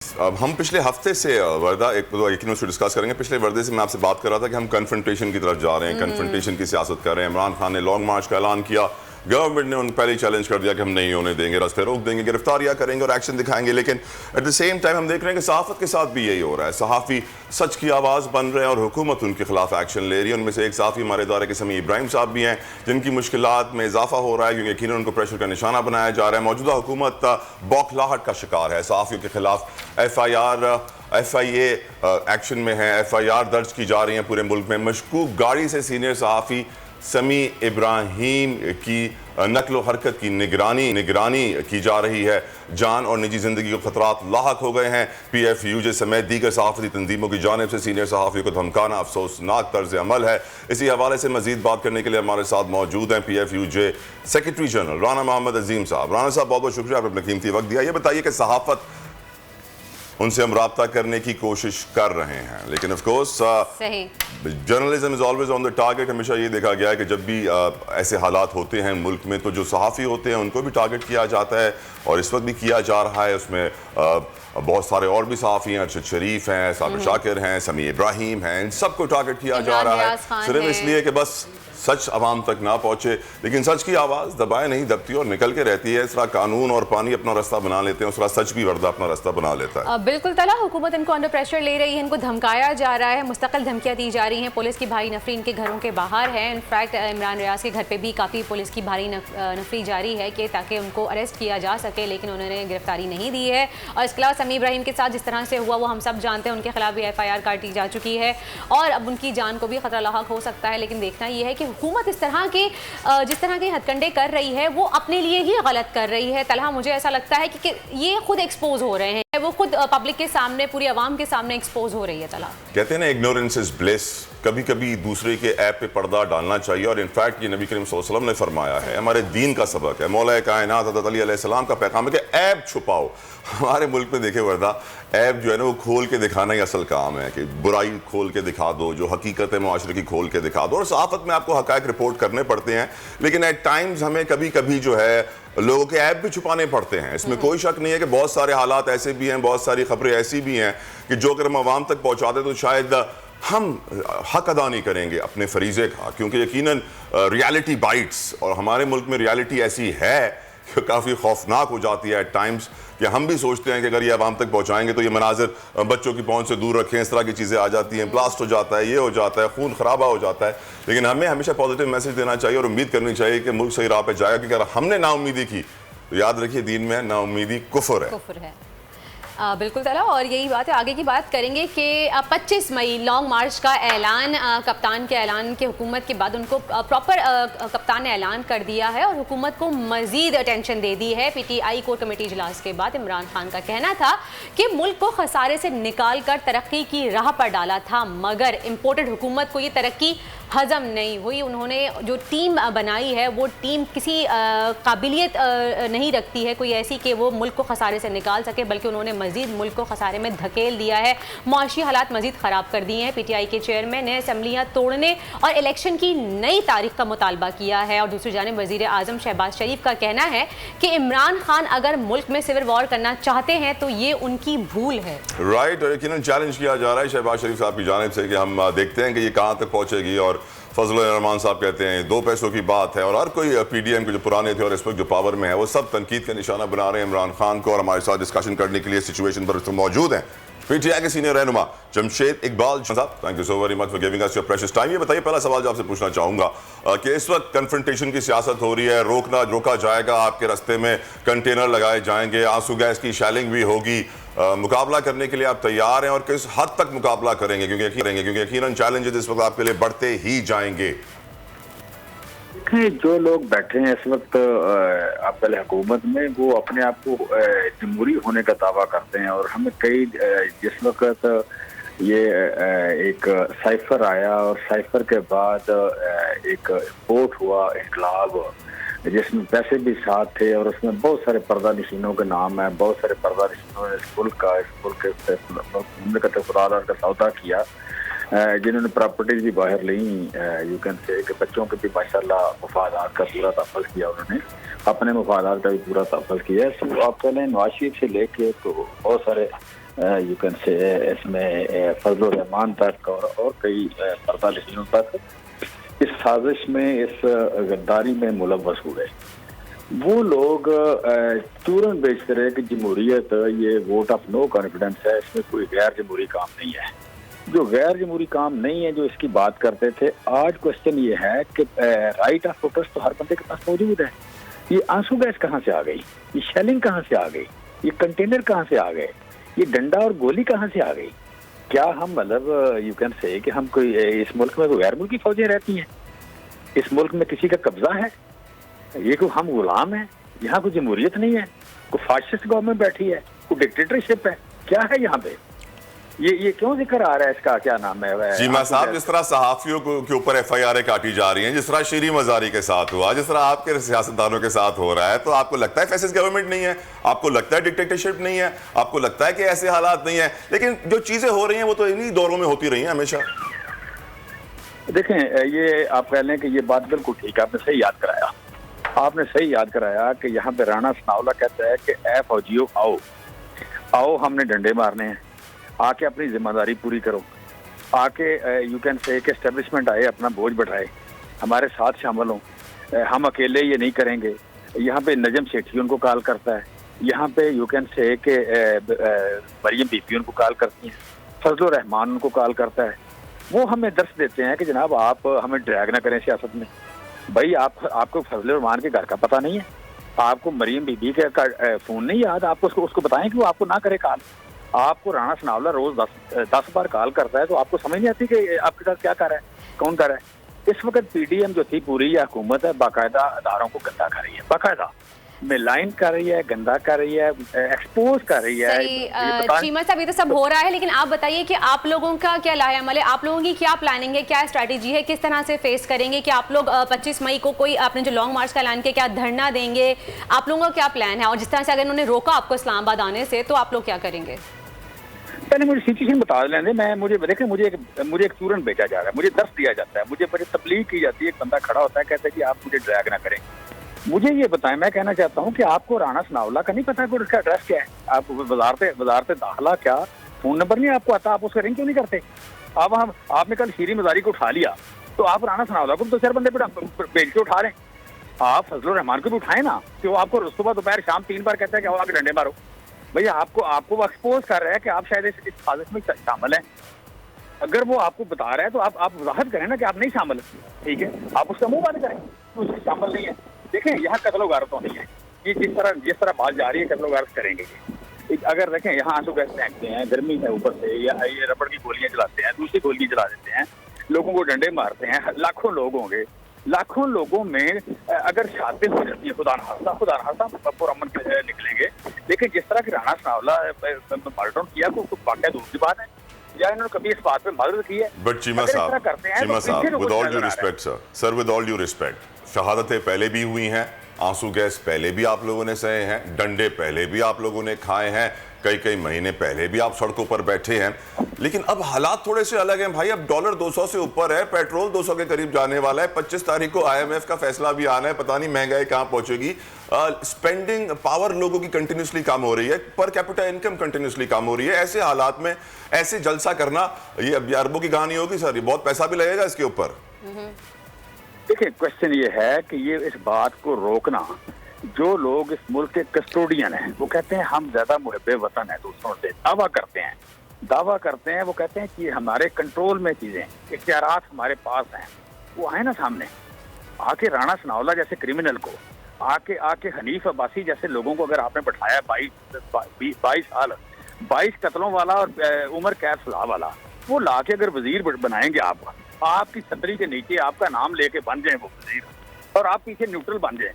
अब हम पिछले हफ्ते से वर्दा एक दो यकीन से डिस्कस करेंगे। पिछले वर्दे से मैं आपसे बात कर रहा था कि हम कन्फ्रंटेशन की तरफ जा रहे हैं, कन्फ्रंटेशन की सियासत कर रहे हैं। इमरान खान ने लॉन्ग मार्च का ऐलान किया, गवर्नमेंट ने उन पहले चैलेंज कर दिया कि हम नहीं होने देंगे, रास्ते रोक देंगे, गिरफ्तारियां करेंगे और एक्शन दिखाएंगे। लेकिन एट द सेम टाइम हम देख रहे हैं कि सहाफत के साथ भी यही हो रहा है। सहाफ़ी सच की आवाज़ बन रहे हैं और हुकूमत उनके खिलाफ एक्शन ले रही है। उनमें से एक सहाफ़ी हमारे इदारे के समी इब्राहिम साहब भी हैं, जिनकी मुश्किलात में इजाफा हो रहा है क्योंकि यकीनन उनको प्रेशर का निशाना बनाया जा रहा है। मौजूदा हुकूमत बौखलाहट का शिकार है। सहाफ़ियों के खिलाफ FIA एक्शन में है, FIR दर्ज की जा रही है पूरे मुल्क में। मशकूक गाड़ी से सीनियर सहाफ़ी समी इब्राहिम की नकलो हरकत की निगरानी की जा रही है। जान और निजी ज़िंदगी को खतरात लाहक हो गए हैं। PFUJ समेत दीगर सहाफ़ती तंजीमों की जानिब से सीनियर सहाफ़ियों को धमकाना अफसोसनाक तर्ज अमल है। इसी हवाले से मजीद बात करने के लिए हमारे साथ मौजूद हैं PFUJ secretary general Rana Mohammad Azeem साहब। राना साहब, बहुत बहुत शुक्रिया, आपने अपना कीमती वक्त दिया। ये बताइए कि सहाफ़त उनसे हम रब्ता करने की कोशिश कर रहे हैं, लेकिन of course journalism is always on the target. हमेशा ये देखा गया है कि जब भी ऐसे हालात होते हैं मुल्क में तो जो सहाफ़ी होते हैं उनको भी टारगेट किया जाता है और इस वक्त भी किया जा रहा है। उसमें बहुत सारे और भी सहाफ़ी हैं, अरशद शरीफ हैं, साबिर शाकिर हैं, समी इब्राहिम हैं, इन सबको टारगेट किया जा रहा है सिर्फ इसलिए कि बस सच अवाम तक ना पहुंचे। लेकिन सच की आवाज़ दबाए नहीं दबती और निकल के रहती है। इस तरह कानून और पानी अपना रास्ता बना लेते हैं, उस तरह सच भी वर्दा अपना रास्ता बना लेता है। बिल्कुल तला, हुकूमत इनको अंडर प्रेशर ले रही है, इनको धमकाया जा रहा है, मुस्तकिल धमकियां दी जा रही हैं। पुलिस की भारी नफरी इनके घरों के बाहर है। इनफैक्ट इमरान रियाज के घर पे भी काफ़ी पुलिस की भारी नफरी जारी है कि ताकि उनको अरेस्ट किया जा सके, लेकिन उन्होंने गिरफ्तारी नहीं दी है। और इसके अलावा समी इब्राहिम के साथ जिस तरह से हुआ वो हम सब जानते हैं। उनके खिलाफ भी FIR काटी जा चुकी है और अब उनकी जान को भी खतरा लाहक हो सकता है। लेकिन देखना यह है कि हुकूमत इस तरह के जिस तरह के हथकंडे कर रही है वो अपने लिए ही गलत कर रही है। तलहा, मुझे ऐसा लगता है कि ये खुद एक्सपोज हो रहे हैं, वो खुद पब्लिक के सामने, पूरी आवाम के सामने एक्सपोज हो रही है। तलहा, कहते हैं ना, इग्नोरेंस इज ब्लिस। कभी कभी दूसरे के ऐप पे पर्दा डालना चाहिए और इनफैक्ट ये नबी करीम सल्लल्लाहु अलैहि वसल्लम ने फरमाया है, हमारे दीन का सबक है, मौला कायनात हज़रत अली अलैहिस्सलाम का पैगाम है कि ऐप छुपाओ। हमारे मुल्क में देखे वर्दा, ऐप जो है ना वो खोल के दिखाना ही असल काम है कि बुराई खोल के दिखा दो, जो हकीकत है मुआशरे की खोल के दिखा दो। और सहाफ़त में आपको हक़ाइक़ रिपोर्ट करने पड़ते हैं, लेकिन एट टाइम्स हमें कभी कभी जो है लोगों के ऐप भी छुपाने पड़ते हैं। इसमें कोई शक नहीं है कि बहुत सारे हालात ऐसे भी हैं, बहुत सारी खबरें ऐसी भी हैं कि जो अगर हम आवाम तक पहुँचा दें तो शायद हम हक अदा नहीं करेंगे अपने फरीज़े का, क्योंकि यकीनन रियलिटी बाइट्स और हमारे मुल्क में रियलिटी ऐसी है कि काफ़ी खौफनाक हो जाती है एट टाइम्स कि हम भी सोचते हैं कि अगर ये आवाम तक पहुँचाएंगे तो ये मनाजिर बच्चों की पहुँच से दूर रखें, इस तरह की चीज़ें आ जाती हैं, ब्लास्ट हो जाता है, ये हो जाता है, खून खराबा हो जाता है। लेकिन हमें हमेशा पॉजिटिव मैसेज देना चाहिए और उम्मीद करनी चाहिए कि मुल्क सही राह पर जाएगा। कि अगर हमने नाउम्मीदी की तो याद रखिए, दीन में नाउम्मीदी कुफ्र है। बिल्कुल तला, और यही बात है, आगे की बात करेंगे कि 25 मई लॉन्ग मार्च का ऐलान, कप्तान के ऐलान के हुकूमत के बाद उनको प्रॉपर कप्तान ने ऐलान कर दिया है और हुकूमत को मज़ीद अटेंशन दे दी है। PTI कोर कमेटी इजलास के बाद इमरान खान का कहना था कि मुल्क को खसारे से निकाल कर तरक्की की राह पर डाला था, मगर इम्पोर्टेड हुकूमत को ये तरक्की हजम नहीं हुई। उन्होंने जो टीम बनाई है वो टीम किसी काबिलियत नहीं रखती है कोई ऐसी कि वो मुल्क को खसारे से निकाल सके, बल्कि उन्होंने मजीद मुल्क को खसारे में धकेल दिया है। मुआशी हालात मजीद ख़राब कर दिए हैं। PTI के चेयरमैन ने असम्बलियाँ तोड़ने और इलेक्शन की नई तारीख का मुतालबा किया है। और दूसरी जानिब वज़ीर आज़म शहबाज शरीफ का कहना है कि इमरान खान अगर मुल्क में सिविल वॉर करना चाहते हैं तो ये उनकी भूल है। राइट, और यकीनन चैलेंज किया जा रहा है शहबाज शरीफ साहब की जानिब से कि हम देखते हैं कि ये कहाँ तक पहुँचेगी। और फजल रहमान साहब कहते हैं 2 पैसों की बात है, और हर कोई PDM के जो पुराने थे और इस वक्त जो पावर में है वो सब तनकीद का निशाना बना रहे हैं इमरान खान को। और हमारे साथ डिस्कशन करने के लिए सिचुएशन पर मौजूद हैं PTI के सीनियर रहनुमा जमशेद इकबाल साहब। Thank you so very much for giving us your precious time. ये बताइए, पहला सवाल जो आपसे पूछना चाहूँगा कि इस वक्त कन्फ्रंटेशन की सियासत हो रही है, रोका जाएगा, आपके रास्ते में कंटेनर लगाए जाएंगे, आंसू गैस की शेलिंग भी होगी, मुकाबला करने के लिए आप तैयार हैं और किस हद तक मुकाबला करेंगे? क्योंकि यकीनन चैलेंजेस इस वक्त आपके लिए बढ़ते ही जाएंगे। जो लोग बैठे हैं इस वक्त आपके हुकूमत में, वो अपने आप को जमहूरी होने का दावा करते हैं। और हमें कई जिस वक्त ये एक साइफर आया और साइफर के बाद एक वोट हुआ इनकलाब, जिसमें पैसे भी साथ थे और उसमें बहुत सारे पर्दा नशीनों के नाम है, बहुत सारे पर्दा नशीनों ने इस मुल्क के खुदादार का सौदा किया, जिन्होंने प्रॉपर्टीज भी बाहर ली। यू कैन से कि बच्चों के भी माशाल्लाह मफादात का पूरा तहफ़्फ़ुज़ किया, उन्होंने अपने मफादात का भी पूरा तहफ़्फ़ुज़ किया। तो आप चलें नवाज शरीफ से लेके तो बहुत सारे यू कैन से इसमें फजल रहमान तक और कई पर्दा तक इस साजिश में, इस गद्दारी में मुलव्वस हुए। वो लोग तुरंत बेचते रहे कि जमहूरियत ये वोट ऑफ नो कॉन्फिडेंस है, इसमें कोई गैर जमहूरी काम नहीं है। जो गैर जमहूरी काम नहीं है जो इसकी बात करते थे, आज क्वेश्चन ये है कि राइट ऑफ प्रोटेस्ट तो हर बंदे के पास मौजूद है। ये आंसू गैस कहाँ से आ गई, ये शेलिंग कहाँ से आ गई, ये कंटेनर कहाँ से आ गए, ये डंडा और गोली कहाँ से आ गई? क्या हम मतलब यू कैन से कि हम कोई इस मुल्क में गैर मुल्की फौजें रहती हैं? इस मुल्क में किसी का कब्जा है? ये को हम गुलाम हैं? यहाँ कोई जमहूरियत नहीं है, कोई फाशिस्ट गवर्नमेंट बैठी है, कोई डिक्टेटरशिप है? क्या है यहाँ पे? ये क्यों जिक्र आ रहा है इसका? क्या नाम है चीमा साहब, जिस तरह सहाफियों के ऊपर FIR काटी जा रही हैं, जिस तरह शीरी मजारी के साथ हुआ, जिस तरह आपके सियासतदानों के साथ हो रहा है, तो आपको लगता है फैसिस्ट गवर्नमेंट नहीं है? आपको लगता है डिक्टेटरशिप नहीं है? आपको लगता है कि ऐसे हालात नहीं है? लेकिन जो चीजें हो रही हैं वो तो इन्हीं दौरों में होती रही हैं हमेशा। देखें, ये आप कह लें कि ये बात बिल्कुल ठीक है, आपने सही याद कराया। आपने सही याद कराया कि यहाँ पे राणा सनाउल्लाह कहता है कि ए फौजियों आओ आओ, हमने डंडे मारने हैं, आके अपनी जिम्मेदारी पूरी करो, आके यू कैन से कि एस्टेब्लिशमेंट आए, अपना बोझ बढ़ाए, हमारे साथ शामिल हों, हम अकेले ये नहीं करेंगे। यहाँ पे नजम सेठी उनको कॉल करता है, यहाँ पे यू कैन से कि मरियम बीबी उनको कॉल करती हैं, फजल रहमान उनको कॉल करता है। वो हमें दर्श देते हैं कि जनाब आप हमें ड्रैग ना करें सियासत में। भाई आपको फजल रहमान के घर का पता नहीं है, आपको मरियम बीबी का फोन नहीं याद, आपको उसको बताएं कि वो आपको ना करे कॉल। आपको राणा सनाउल्लाह रोज 10 बार कॉल करता है, तो आपको समझ नहीं आती कि आपके साथ क्या कर रहा है, कौन कर रहा है। इस वक्त PDM जो थी पूरी या हुकूमत है, बाकायदा अदारों को गंदा कर रही है, बाकायदा मिलाइन कर रही है, गंदा कर रही है, एक्सपोज कर रही है। चीमा साहब, ये तो सब हो रहा है, लेकिन आप बताइए कि आप लोगों का क्या लाहेअमल है, आप लोगों की क्या प्लानिंग है, क्या स्ट्रैटेजी है, किस तरह से फेस करेंगे? कि आप लोग 25 मई को कोई आपने जो लॉन्ग मार्च का ऐलान किया, क्या धरना देंगे? आप लोगों का क्या प्लान है? और जिस तरह से अगर उन्होंने रोका आपको इस्लामाबाद आने से, तो आप लोग क्या करेंगे? पहले मुझे सिचुएशन बता लें। मुझे एक तुरंत भेजा जा रहा है, मुझे दर्श दिया जाता है, मुझे बड़ी तबलीग की जाती है। एक बंदा खड़ा होता है, कहता है कि आप मुझे ड्रैग ना करें। मुझे ये बताएं, मैं कहना चाहता हूँ कि आपको राणा सनाउल्लाह का नहीं पता कि उसका एड्रेस क्या है? आप वजारत दाखिला क्या फोन नंबर नहीं आपको आता? आप उसका रिंग क्यों नहीं करते? आपने कल शीरी मजारी को उठा लिया, तो आप राणा सनाउल्लाह को तो 4 बंदे भेज के उठा रहे हैं। आप फजल रहमान को भी उठाए ना, कि वो आपको सुबह दोपहर शाम 3 बार कहता है कि आओ आके डंडे मारो। भैया आपको वो एक्सपोज कर रहा है कि आप शायद इस साजिश में शामिल हैं। अगर वो आपको बता रहा है तो आप वजाहत करें ना कि आप नहीं शामिल, ठीक है? आप उसका मुंह बंद करें तो उसकी शामिल नहीं है। देखें, यहाँ कत्ल गारत तो नहीं है, ये जिस तरह बात जा रही है कत्ल गारत करेंगे ये। अगर देखें, यहाँ आंसू गैस फेंकते हैं, गर्मी है ऊपर से, या ये रबड़ की गोलियां चलाते हैं, दूसरी गोलियां चला देते हैं, लोगों को डंडे मारते हैं, लाखों लोग होंगे, लाखों लोगों में अगर शहादतें हो जाती है, खुदा न खास्ता पुरअमन निकलेंगे। लेकिन जिस तरह की राणा सनाउल्लाह मार्टन किया, तो वाकई दूर की बात है, या इन्होंने कभी इस बात पे मदद की है? बट चीमा साहब, with all due respect sir, with all due respect, शहादतें पहले भी हुई हैं, आंसू गैस पहले भी आप लोगों ने सहे हैं, डंडे पहले भी आप लोगों ने खाए हैं, कई महीने पहले भी आप सड़कों पर बैठे हैं। लेकिन अब हालात थोड़े से अलग हैं भाई। अब डॉलर 200 से ऊपर है, पेट्रोल 200 के करीब जाने वाला है, 25 तारीख को IMF का फैसला भी आना है, पता नहीं महंगाई कहां पहुंचेगी। स्पेंडिंग पावर लोगों की कंटिन्यूसली कम हो रही है, पर कैपिटा इनकम कंटिन्यूसली कम हो रही है। ऐसे हालात में ऐसे जलसा करना, ये अरबों की कहानी होगी सर, ये बहुत पैसा भी लगेगा इसके ऊपर। देखिए, क्वेश्चन ये है कि ये इस बात को रोकना, जो लोग इस मुल्क के कस्टोडियन हैं, वो कहते हैं हम ज्यादा मुहब्बे वतन है, दूसरों से दावा करते हैं, वो कहते हैं कि हमारे कंट्रोल में चीजें, इख्तियारात हमारे पास हैं, वो आए ना सामने। आके राणा सनाउल्लाह जैसे क्रिमिनल को, आके हनीफ अब्बासी जैसे लोगों को अगर आपने बैठाया 22 साल, 22 कत्लों वाला और उम्र कैद सलाह वाला, वो लाके अगर वजीर बनाएंगे, आपकी छतरी के नीचे आपका नाम लेके बन जाए वो वजीर, और आप पीछे न्यूट्रल बन जाए,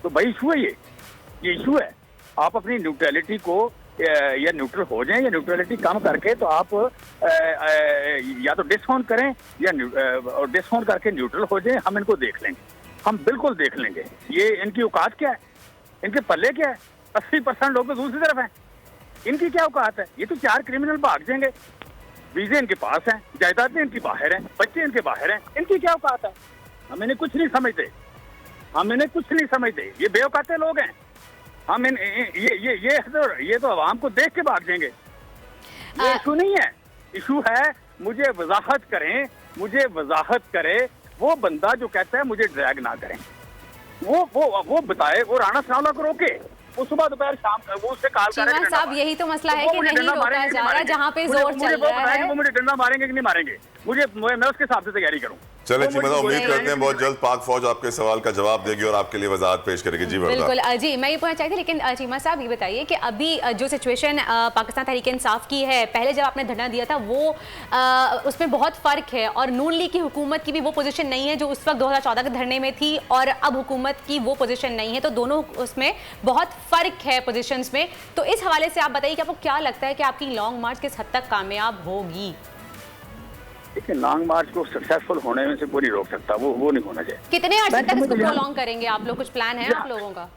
तो भाई इशू है, ये इशू है। आप अपनी न्यूट्रलिटी को या न्यूट्रल हो जाएं, या न्यूट्रलिटी कम करके तो आप या तो डिसऑन करें, या और डिसऑन करके न्यूट्रल हो जाएं। हम इनको देख लेंगे, हम बिल्कुल देख लेंगे। ये इनकी औकात क्या है, इनके पल्ले क्या है? 80% लोग तो दूसरी तरफ हैं, इनकी क्या औकात है? ये तो 4 क्रिमिनल भाग जाएंगे, वीजे इनके पास हैं, जायदादें इनकी बाहर हैं, बच्चे इनके बाहर हैं, इनकी क्या औकात है? हम इन्हें कुछ नहीं समझते, ये बेऔकाते लोग हैं। हम ये तो अवाम को देख के भाग जाएंगे। ये इशू नहीं है, इशू है मुझे वजाहत करें, मुझे वजाहत करे वो बंदा जो कहता है मुझे ड्रैग ना करें, वो बताए, वो राणा सनाउल्लाह को रोके, वो सुबह दोपहर शाम वो उससे कॉल करे। चीमा साहब यही तो मसला है कि नहीं रोका जा रहा, जहाँ पे जोर चल रहा है। वो मुझे डंडा मारेंगे कि नहीं मारेंगे, मैं उसके हिसाब से तैयारी करूँ। चले चीमा साहब, उम्मीद करते हैं बहुत जल्द पाक फौज आपके सवाल का जवाब देगी और आपके लिए वजाहत पेश करेगी। जी बिल्कुल जी, मैं ये पूछना चाहती थी, लेकिन चीमा साहब ये बताइए कि अभी जो सिचुएशन पाकिस्तान तहरीक इंसाफ की है, पहले जब आपने धरना दिया था वो उसमें बहुत फ़र्क है, और नून लीग की हुकूमत की भी वो पोजीशन नहीं है जो उस वक्त 2014 के धरने में थी, और अब हुकूमत की वो पोजीशन नहीं है, तो दोनों उसमें बहुत फ़र्क है पोजीशंस में। तो इस हवाले से आप बताइए कि आपको क्या लगता है कि आपकी लॉन्ग मार्च किस हद तक कामयाब होगी? देखिए, लॉन्ग मार्च को सक्सेसफुल होने में से कोई नहीं रोक सकता, वो नहीं होना चाहिए। कितने अर्से तक इसको प्रोलॉन्ग करेंगे आप लोग, कुछ प्लान है आप लोगों का?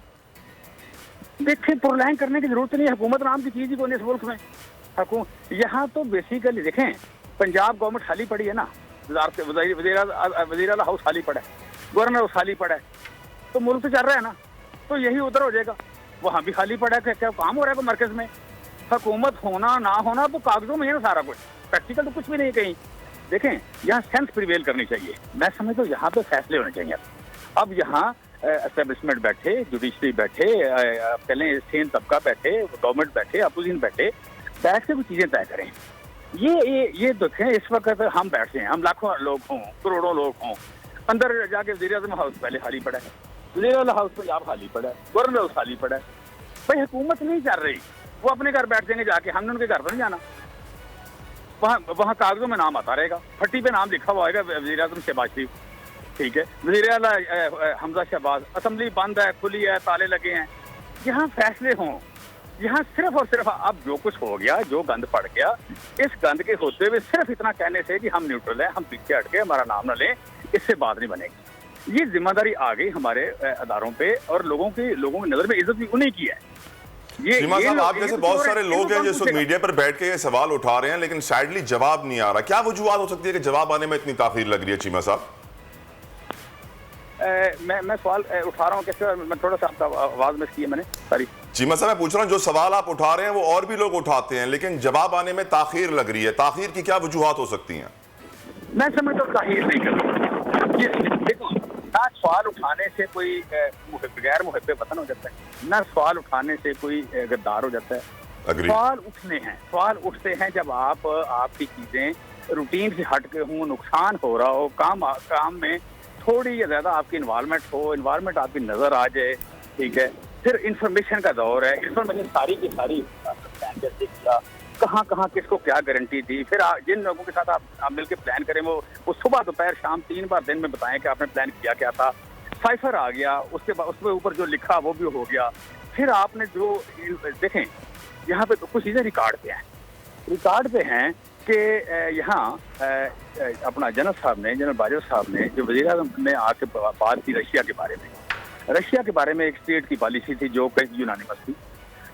देखिए, प्रोलॉन्ग करने की जरूरत नहीं है, हुकूमत नाम की चीज ही कोई नहीं इस मुल्क में। यहाँ तो बेसिकली देखें, पंजाब गवर्नमेंट खाली पड़ी है ना, वज़ीर आला हाउस खाली पड़ा है, गवर्नर हाउस खाली पड़ा है, तो मुल्क तो चल रहा है ना, तो यही उधर हो जाएगा। वहाँ भी खाली पड़ा है, क्या काम हो रहा है मरकज में? हुकूमत होना ना होना तो कागजों में है ना सारा कुछ, प्रैक्टिकल तो कुछ भी नहीं कहीं। देखें, यहाँ सेंस प्रिवेल करनी चाहिए, मैं समझता हूँ यहाँ पे फैसले होने चाहिए। अब यहाँ एस्टेब्लिशमेंट बैठे, जुडिशरी बैठे, पहले सेन तबका बैठे, गवर्नमेंट बैठे, अपोजिशन बैठ के कुछ चीज़ें तय करें। ये देखें, इस वक्त हम बैठे हैं, हम लाखों लोग हों, करोड़ों लोग हों, अंदर जाके वज़ीर आज़म हाउस पहले खाली पड़ा है, वज़ीर आला हाउस पंजाब खाली पड़ा है, गवर्नर हाउस खाली पड़ा है। भाई हुकूमत नहीं चल रही, वो अपने घर बैठ जाएंगे जाके, हमने उनके घर पर नहीं जाना। वहाँ कागजों में नाम आता रहेगा, फट्टी पे नाम लिखा हुआ आएगा वज़ीर आज़म शहबाज शरीफ, ठीक है, वज़ीर आला हमजा शहबाज, असेंबली बंद है, खुली है, ताले लगे हैं। यहाँ फैसले हों, यहाँ सिर्फ और सिर्फ अब जो कुछ हो गया, जो गंद पड़ गया, इस गंद के होते हुए सिर्फ इतना कहने से कि हम न्यूट्रल हैं, हम पीछे हट के हमारा नाम न लें, इससे बात नहीं बनेगी। ये जिम्मेदारी आ गई हमारे अदारों पे, और लोगों की नजर में इज्जत भी उन्हीं की है। चीमा साहब, आप जैसे बहुत सारे लोग हैं जो इस वक्त मीडिया पर बैठ के ये सवाल उठा रहे हैं, लेकिन सैडली जवाब नहीं आ रहा। क्या वजूहत हो सकती है कि जवाब आने में इतनी ताखीर लग रही है? चीमा साहब, मैं सवाल उठा रहा हूँ कैसे, मैं थोड़ा सा आपका आवाज मिस की है मैंने, सॉरी। चीमा साहब, मैं पूछ रहा हूँ, जो सवाल आप उठा रहे हैं वो और भी लोग उठाते हैं, लेकिन जवाब आने में ताखीर लग रही है। ताखीर की क्या वजूहत हो सकती हैं? मैं समझता हूँ ताखीर नहीं कर, देखो, ना सवाल उठाने से कोई गैर मुहब्बे वतन हो जाता है, ना सवाल उठाने से कोई गद्दार हो जाता है। सवाल उठते हैं जब आपकी चीजें रूटीन से हट के हों, नुकसान हो रहा हो, काम में थोड़ी या ज्यादा आपकी इन्वॉल्वमेंट हो, इन्वॉल्वमेंट आपकी नजर आ जाए, ठीक है। फिर इंफॉर्मेशन का दौर है, इंफॉर्मेशन सारी की सारी कैसे किया, कहाँ किसको क्या गारंटी थी, फिर जिन लोगों के साथ आप मिलकर प्लान करें, वो सुबह दोपहर शाम 3 बार दिन में बताएं कि आपने प्लान किया क्या था। साइफर आ गया, उसके बाद उसके ऊपर जो लिखा वो भी हो गया। फिर आपने जो देखें, यहाँ पे तो कुछ चीज़ें रिकॉर्ड पे हैं कि यहाँ अपना जनरल बाजवा साहब ने जो वज़ीर आज़म ने आके बात की रशिया के बारे में एक स्टेट की पॉलिसी थी जो कि यूनानिमस थी,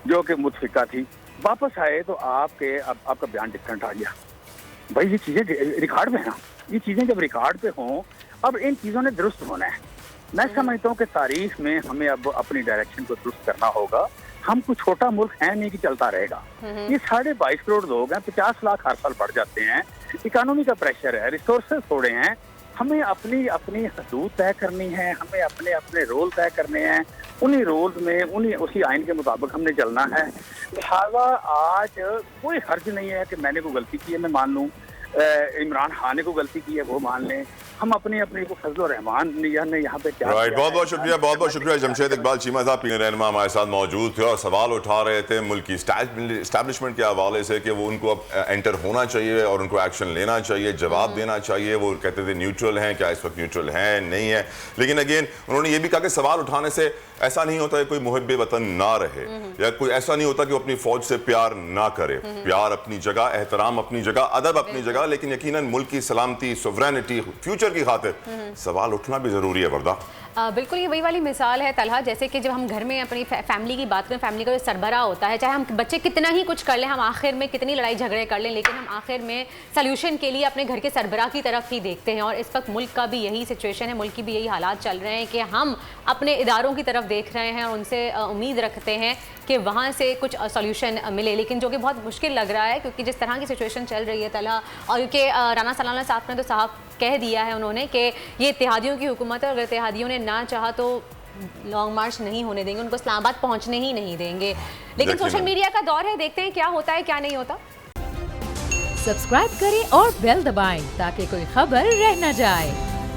जो कि मुतफिका थी। वापस आए तो आपका बयान डिफरेंट आ गया। भाई ये चीज़ें रिकॉर्ड पे हैं ना, ये चीज़ें जब रिकॉर्ड पे हों, अब इन चीज़ों ने दुरुस्त होना है। मैं समझता हूँ कि तारीख में हमें अब अपनी डायरेक्शन को दुरुस्त करना होगा। हम कोई छोटा मुल्क है नहीं कि चलता रहेगा। ये 22.5 करोड़ लोग हैं, 50 लाख हर साल बढ़ जाते हैं, इकोनॉमी का प्रेशर है, रिसोर्सेज थोड़े हैं। हमें अपनी हदूद तय करनी है, हमें अपने रोल तय करने हैं, उन्हीं रोल्स में उसी आइन के मुताबिक हमने चलना है। लिहाजा आज कोई हर्ज नहीं है कि मैंने कोई गलती की है मैं मान लूँ, इमरान खान ने कोई गलती की है वो मान लें, हम अपनी को फजल रहमान ने यहाँ पे क्या बहुत शुक्रिया जमशेद इकबाल चीमा साहब पीने रहनुमा हमारे साथ मौजूद थे और सवाल उठा रहे थे मुल्क की इस्टेब्लिशमेंट के हवाले से कि वो उनको अब एंटर होना चाहिए और उनको एक्शन लेना चाहिए, जवाब देना चाहिए। वो कहते थे न्यूट्रल हैं, क्या इस वक्त न्यूट्रल हैं नहीं है, लेकिन अगेन उन्होंने ये भी कहा कि सवाल उठाने से ऐसा नहीं होता है कोई मुहब्बे वतन ना रहे, या कोई ऐसा नहीं होता कि वो अपनी फौज से प्यार ना करे। प्यार अपनी जगह, एहतराम अपनी जगह, अदब अपनी जगह, लेकिन यकीनन मुल्क की सलामती, सोवरेनिटी, फ्यूचर की खातिर सवाल उठना भी जरूरी है। वर्दा बिल्कुल ये वही वाली मिसाल है तलहा, जैसे कि जब हम घर में अपनी फैमिली की बात करें, फैमिली का जो सरबराह होता है, चाहे हम बच्चे कितना ही कुछ कर लें, हम आखिर में कितनी लड़ाई झगड़े कर लें, लेकिन हम आखिर में सल्यूशन के लिए अपने घर के सरबराह की तरफ ही देखते हैं। और इस वक्त मुल्क का भी यही सिचुएशन है, मुल्क की भी यही हालात चल रहे हैं कि हम अपने इदारों की तरफ देख रहे हैं और उनसे उम्मीद रखते हैं कि वहाँ से कुछ सॉल्यूशन मिले, लेकिन जो कि बहुत मुश्किल लग रहा है, क्योंकि जिस तरह की सिचुएशन चल रही है तलहा, और क्योंकि राना सलाना साहब ने तो साहब कह दिया है उन्होंने कि ये इत्तेहादियों की हुकूमत है, अगर इत्तेहादियों ने ना चाहा तो लॉन्ग मार्च नहीं होने देंगे, उनको इस्लामाबाद पहुंचने ही नहीं देंगे। लेकिन सोशल मीडिया का दौर है, देखते हैं क्या होता है क्या नहीं होता। सब्सक्राइब करें और बेल दबाएं ताकि कोई खबर रह न जाए।